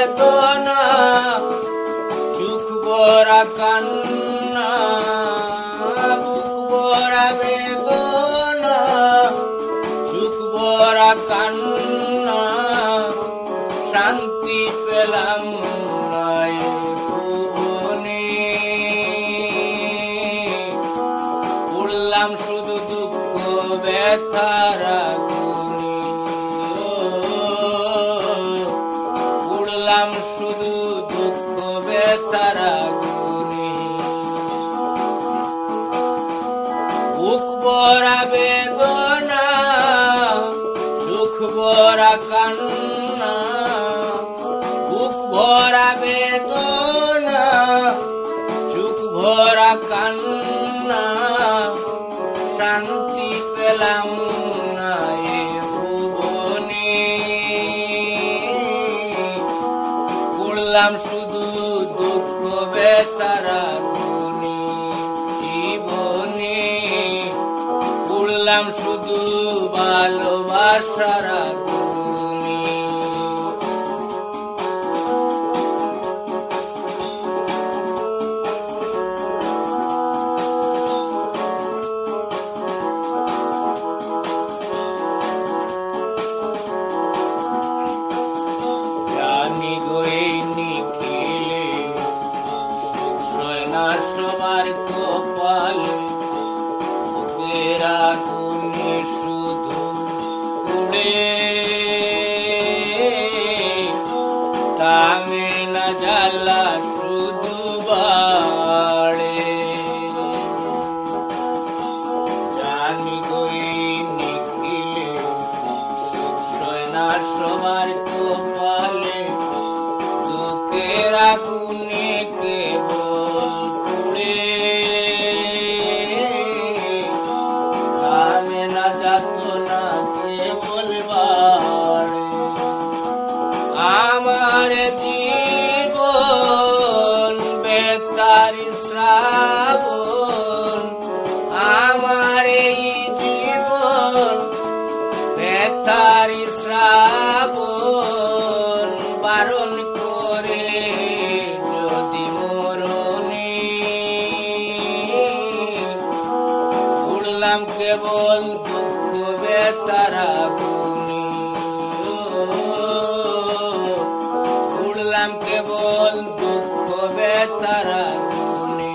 বেদনা চোখ ভরা কান্না বুক ভরা বেদনা চোখ ভরা কান্না শান্তি পেলাম নাই ভুবনে উড়লাম শুধু দুঃখ ব্যথার আগুনে উড়লাম শুধু দুঃখ ব্যথার আগুনে বুক ভরা বেদনা চোখ ভরা কান্না বুক ভরা বেদনা চোখ ভরা কান্না শান্তি পেলাম না এ ভুবনে উড়লাম শুধু দুঃখ ব্যথার আগুনে জীবনে উড়লাম শুধু ভালোবাসার আগুনে জানি গো এই নিখিলে না সবার কপালে বুকের আগুনে শুধু উড়ে থামে না জ্বালা শুধু বাড়ে জানি গো এই নিখিলে না সবার কপালে বুকের আগুনে কেবল পুড়ে থামে না যাতনা কেবল বাড়ে আমার জীবন বেতার শ্রাবণ আমার এই জীবন বেতার শ্রাবণ বারণ করে যদি মরণে উড়লাম কেবল দুঃখ বেতার আগুনে উড়লাম কেবল দুঃখ বেতার আগুনে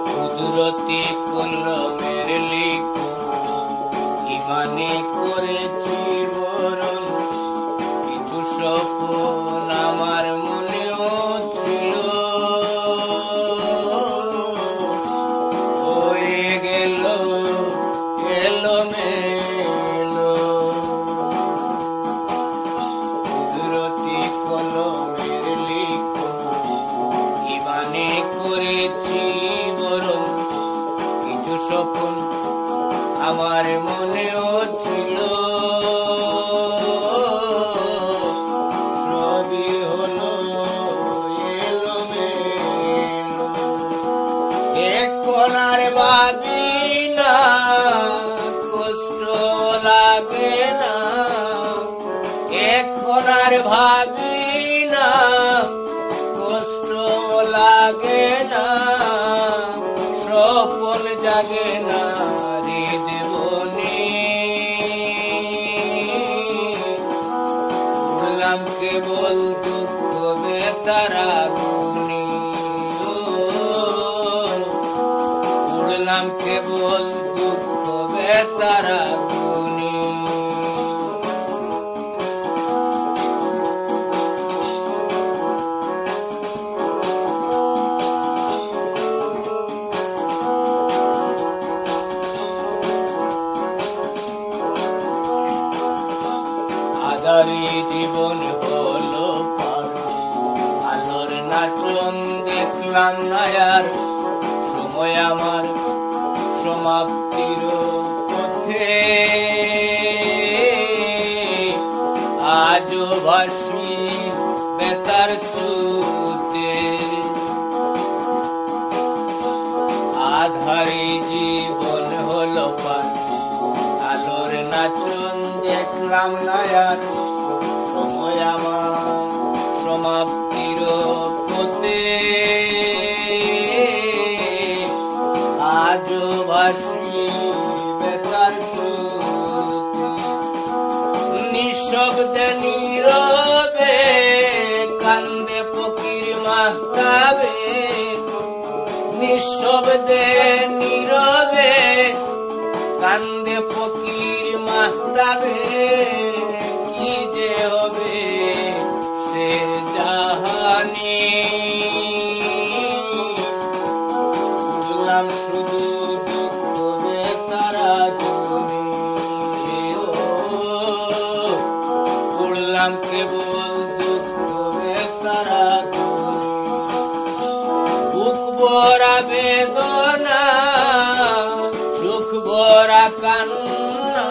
কুদরতি কলমের লিখন ইমানে করেছি বরণ কিছু স্বপ্ন আমার মনেও ছিল হয়ে গেল এলোমেলো কুদরতি কলমের লিখন ইমানে করেছি বরণ কিছু স্বপ্ন আমার মনেও ছিল সবই হলো এলোমেলো এখন আর ভাবি না কষ্ট লাগে না এখন আর ভাবি না কষ্ট লাগে না স্বপ্ন জাগে না হৃদবনে উড়লাম কেবল দুঃখ বেতার আগুনে উড়লাম কেবল দুঃখ বেতার আগুনে আধারি জীবন হলো পার আলোর নাচন দেখলাম না আর সময় আমার সমাপ্তির পথে আজও ভাসি বেতার সুতে আধারে জীবন হলো পার আলোর নাচন দেখলাম না আর সময় আমার সমাপ্তির পথে আজও ভাসি বেতার সুতে নিঃশব্দে নীরবে কান্দে ফকির মাহতাবে নিঃশব্দে নীরবে কান্দে ফকির মাহতাবে কি যে হবে সে জাহানি উড়লাম শুধু দুঃখ বেতারা জমি উড়লাম কেবল দুঃখ বেতারা বুক ভরা বেদনা সুখ ভরা কান্না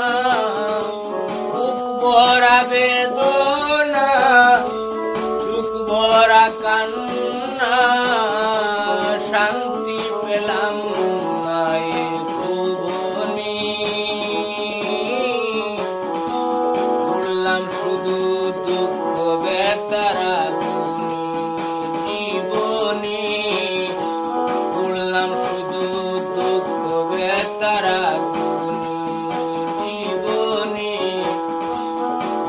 বুক ভরা বেদনা সুখ ভরা কান্না শান্তি পেলাম না এ ভুবনে উড়লাম শুধু দুঃখ বেতারা জীবনে উড়লাম শুধু দুঃখ বেতারা জীবনে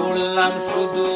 উড়লাম শুধু